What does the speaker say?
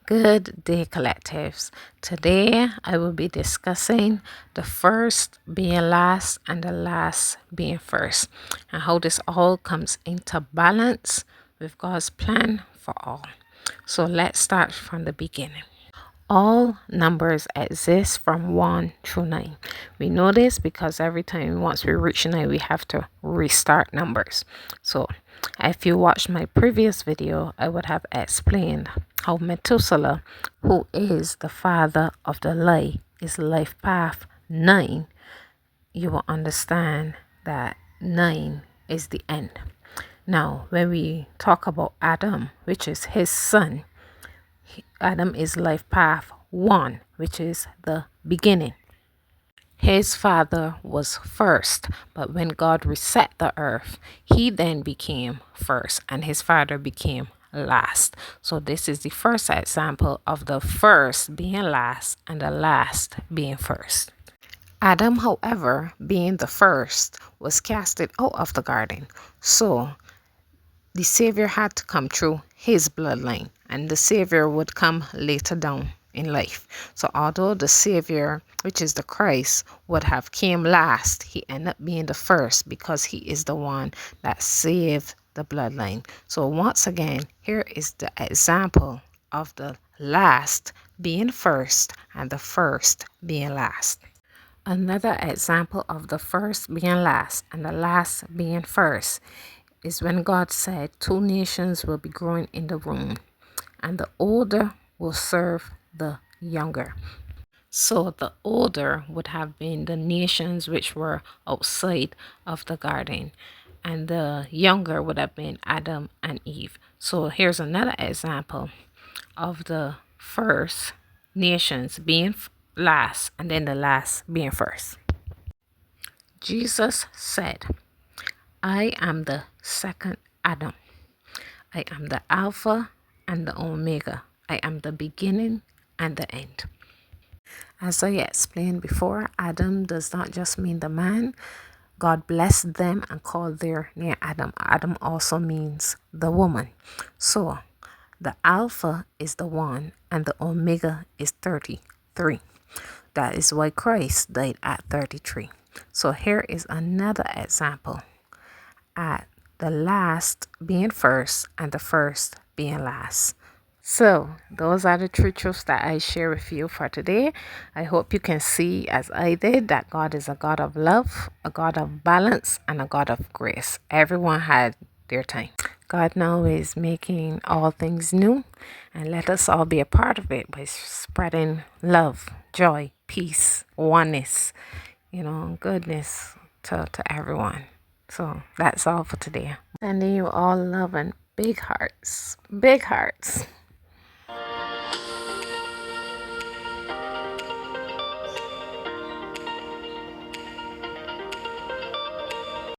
Good day, collectives. Today I will be discussing the first being last and the last being first, and how this all comes into balance with God's plan for all. So let's start from the beginning. All numbers exist from 1 through 9. We know this because every time once we reach 9, we have to restart numbers. So if you watched my previous video, I would have explained how Methuselah, who is the father of the lie, is life path 9. You will understand that 9 is the end. Now, when we talk about Adam, which is his son, Adam is life path 1, which is the beginning. His father was first, but when God reset the earth, he then became first, and his father became last. So, this is the first example of the first being last and the last being first. Adam, however, being the first, was casted out of the garden. So, the Savior had to come through his bloodline, and the Savior would come later down in life. So although the Savior, which is the Christ, would have came last, he ended up being the first because he is the one that saved the bloodline. So once again, here is the example of the last being first and the first being last. Another example of the first being last and the last being first is when God said 2 nations will be growing in the womb, and the older will serve the younger. So the older would have been the nations which were outside of the garden, and the younger would have been Adam and Eve. So here's another example of the first nations being last and then the last being first. Jesus said, I am the second Adam. I am the Alpha and the Omega. I am the beginning and the end. As I explained before, Adam does not just mean the man. God blessed them and called their name Adam. Adam also means the woman. So the Alpha is the 1 and the Omega is 33. That is why Christ died at 33. So here is another example at the last being first and the first being last. So those are the 3 truths that I share with you for today. I hope you can see, as I did, that God is a God of love, a God of balance, and a God of grace. Everyone had their time. God now is making all things new, and let us all be a part of it by spreading love, joy, peace, oneness, goodness to everyone. So that's all for today. Sending you all love and big hearts. Big hearts.